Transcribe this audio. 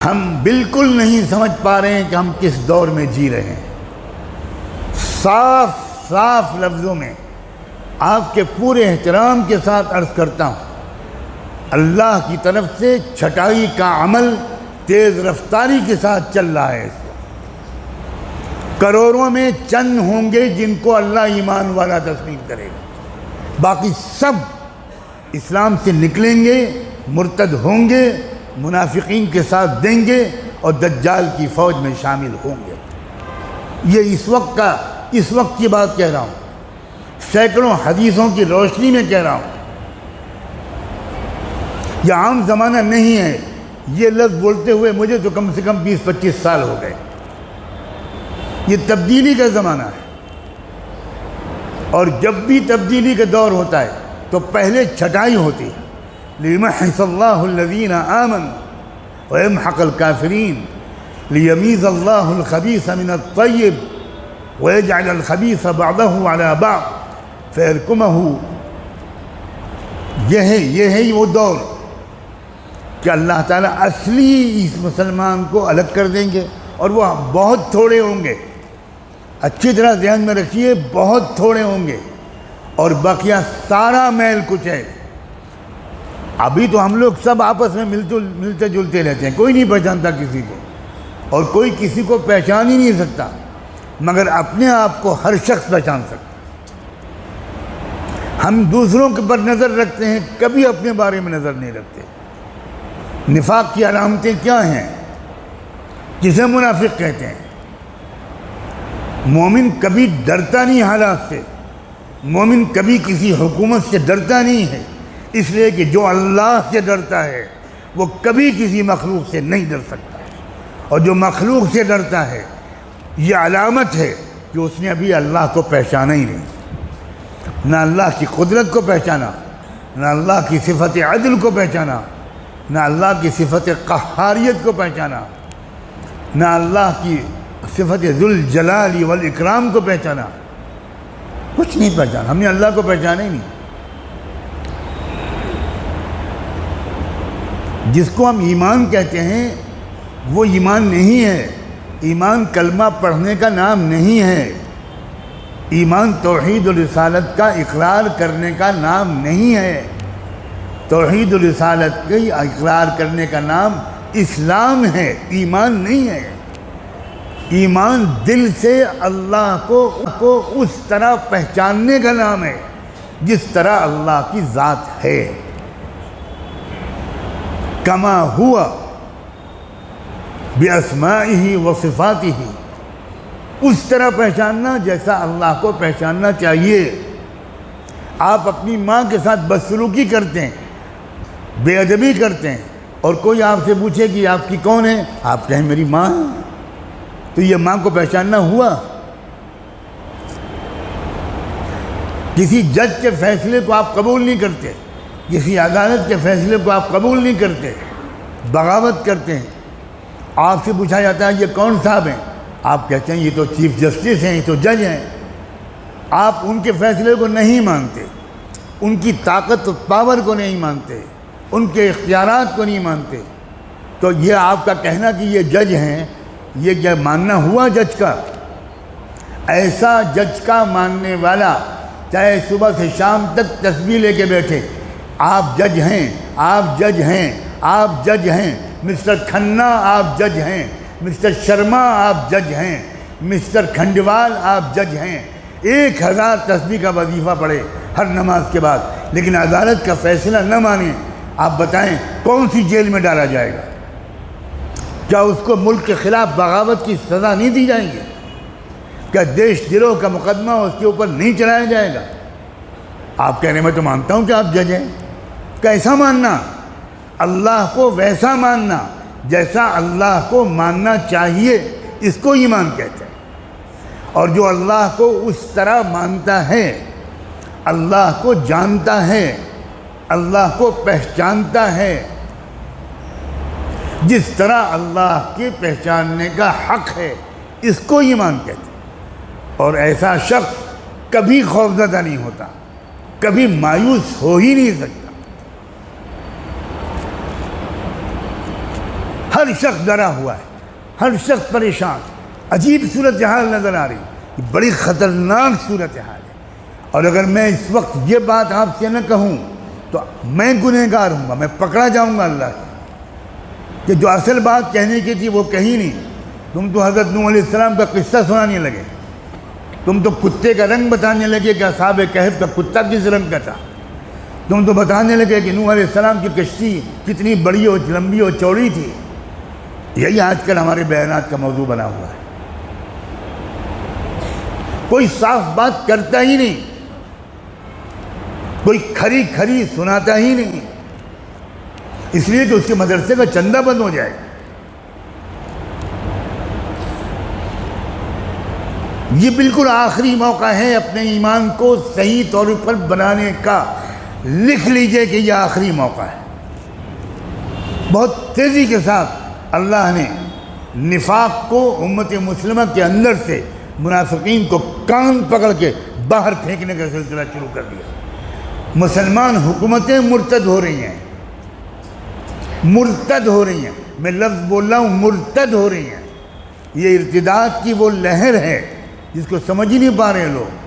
ہم بالکل نہیں سمجھ پا رہے ہیں کہ ہم کس دور میں جی رہے ہیں۔ صاف صاف لفظوں میں آپ کے پورے احترام کے ساتھ عرض کرتا ہوں، اللہ کی طرف سے چھٹائی کا عمل تیز رفتاری کے ساتھ چل رہا ہے۔ اس وقت کروڑوں میں چند ہوں گے جن کو اللہ ایمان والا تسلیم کرے گا، باقی سب اسلام سے نکلیں گے، مرتد ہوں گے، منافقین کے ساتھ دیں گے اور دجال کی فوج میں شامل ہوں گے۔ یہ اس وقت کی بات کہہ رہا ہوں، سینکڑوں حدیثوں کی روشنی میں کہہ رہا ہوں۔ یہ عام زمانہ نہیں ہے، یہ لفظ بولتے ہوئے مجھے تو کم سے کم 20-25 سال ہو گئے۔ یہ تبدیلی کا زمانہ ہے، اور جب بھی تبدیلی کا دور ہوتا ہے تو پہلے چھٹائی ہوتی ہے۔ لِيُمَحِّصَ اللَّهُ الَّذِينَ آمَنُوا وَيَمْحَقَ الْكَافِرِينَ لِيَمِيزَ اللَّهُ الْخَبِيثَ مِنَ الطَّيِّبِ وَيَجْعَلَ الْخَبِيثَ بَعْضَهُ عَلَى بَعْضٍ فَيَرْكُمَهُ۔ یہ ہے وہ دور کہ اللہ تعالیٰ اصلی اس مسلمان کو الگ کر دیں گے، اور وہ بہت تھوڑے ہوں گے۔ اچھی طرح ذہن میں رکھیے، بہت تھوڑے ہوں گے، اور بقیہ سارا میل کچھ ہے۔ ابھی تو ہم لوگ سب آپس میں ملتے جلتے رہتے ہیں، کوئی نہیں پہچانتا کسی کو، اور کوئی کسی کو پہچان ہی نہیں سکتا، مگر اپنے آپ کو ہر شخص پہچان سکتا۔ ہم دوسروں کے پر نظر رکھتے ہیں، کبھی اپنے بارے میں نظر نہیں رکھتے۔ نفاق کی علامتیں کیا ہیں؟ جسے منافق کہتے ہیں۔ مومن کبھی ڈرتا نہیں حالات سے، مومن کبھی کسی حکومت سے ڈرتا نہیں ہے، اس لیے کہ جو اللہ سے ڈرتا ہے وہ کبھی کسی مخلوق سے نہیں ڈر سکتا، اور جو مخلوق سے ڈرتا ہے یہ علامت ہے کہ اس نے ابھی اللہ کو پہچانا ہی نہیں، نہ اللہ کی قدرت کو پہچانا، نہ اللہ کی صفت عدل کو پہچانا، نہ اللہ کی صفت قہاریت کو پہچانا، نہ اللہ کی صفت ذوالجلال والاکرام کو پہچانا، کچھ نہیں پہچانا۔ ہم نے اللہ کو پہچانا ہی نہیں۔ جس کو ہم ایمان کہتے ہیں وہ ایمان نہیں ہے، ایمان کلمہ پڑھنے کا نام نہیں ہے، ایمان توحید و رسالت کا اقرار کرنے کا نام نہیں ہے۔ توحید و رسالت کے اقرار کرنے کا نام اسلام ہے، ایمان نہیں ہے۔ ایمان دل سے اللہ کو اس طرح پہچاننے کا نام ہے جس طرح اللہ کی ذات ہے، کما ہوا بِأَسْمَائِهِ وَصِفَاتِهِ، اس طرح پہچاننا جیسا اللہ کو پہچاننا چاہیے۔ آپ اپنی ماں کے ساتھ بدسلوکی کرتے ہیں، بے ادبی کرتے ہیں، اور کوئی آپ سے پوچھے کہ آپ کی کون ہے، آپ کہیں میری ماں ہے، تو یہ ماں کو پہچاننا ہوا؟ کسی جج کے فیصلے کو آپ قبول نہیں کرتے، کسی عدالت کے فیصلے کو آپ قبول نہیں کرتے، بغاوت کرتے ہیں۔ آپ سے پوچھا جاتا ہے یہ کون صاحب ہیں، آپ کہتے ہیں یہ تو چیف جسٹس ہیں، یہ تو جج ہیں۔ آپ ان کے فیصلے کو نہیں مانتے، ان کی طاقت و پاور کو نہیں مانتے، ان کے اختیارات کو نہیں مانتے، تو یہ آپ کا کہنا کہ یہ جج ہیں، یہ کیا ماننا ہوا جج کا؟ ایسا جج کا ماننے والا چاہے صبح سے شام تک تسبیح لے کے بیٹھے، آپ جج ہیں، آپ جج ہیں، آپ جج ہیں، مسٹر کھنہ آپ جج ہیں، مسٹر شرما آپ جج ہیں، مسٹر کھنڈوال آپ جج ہیں، 1000 تسبیح کا وظیفہ پڑھے ہر نماز کے بعد، لیکن عدالت کا فیصلہ نہ مانیں، آپ بتائیں کون سی جیل میں ڈالا جائے گا؟ کیا اس کو ملک کے خلاف بغاوت کی سزا نہیں دی جائے گی؟ کیا دیش دروہ کا مقدمہ اس کے اوپر نہیں چلایا جائے گا؟ آپ کہنے میں تو مانتا ہوں کہ آپ جج ہیں۔ کیسا ماننا؟ اللہ کو ویسا ماننا جیسا اللہ کو ماننا چاہیے، اس کو ایمان کہتے ہیں۔ اور جو اللہ کو اس طرح مانتا ہے، اللہ کو جانتا ہے، اللہ کو پہچانتا ہے جس طرح اللہ کے پہچاننے کا حق ہے، اس کو ایمان کہتے ہیں۔ اور ایسا شخص کبھی خوفزدہ نہیں ہوتا، کبھی مایوس ہو ہی نہیں سکتا۔ ہر ہر شخص ڈرا ہوا ہے، ہر شخص پریشان، عجیب صورتحال نظر آ رہی، یہ بڑی خطرناک صورتحال ہے۔ اور اگر میں اس وقت یہ بات آپ سے نہ کہوں تو میں گنہگار ہوں گا، میں پکڑا جاؤں گا اللہ سے، کہ جو اصل بات کہنے کی تھی وہ کہی نہیں۔ تم تو حضرت نوح علیہ السلام کا قصہ سنانے لگے، تم تو کتے کا رنگ بتانے لگے کہ اصحاب کہف کا کتا کس رنگ کا تھا، تم تو بتانے لگے کہ نوح علیہ السلام کی کشتی کتنی بڑی اور لمبی اور چوڑی تھی۔ یہی آج کل ہمارے بیانات کا موضوع بنا ہوا ہے، کوئی صاف بات کرتا ہی نہیں، کوئی کھری کھری سناتا ہی نہیں، اس لیے کہ اس کے مدرسے کا چندہ بند ہو جائے گا۔ یہ بالکل آخری موقع ہے اپنے ایمان کو صحیح طور پر بنانے کا، لکھ لیجئے کہ یہ آخری موقع ہے۔ بہت تیزی کے ساتھ اللہ نے نفاق کو امت مسلمہ کے اندر سے منافقین کو کان پکڑ کے باہر پھینکنے کا سلسلہ شروع کر دیا۔ مسلمان حکومتیں مرتد ہو رہی ہیں، مرتد ہو رہی ہیں، میں لفظ بول رہا ہوں مرتد ہو رہی ہیں۔ یہ ارتداد کی وہ لہر ہے جس کو سمجھ ہی نہیں پا رہے لوگ۔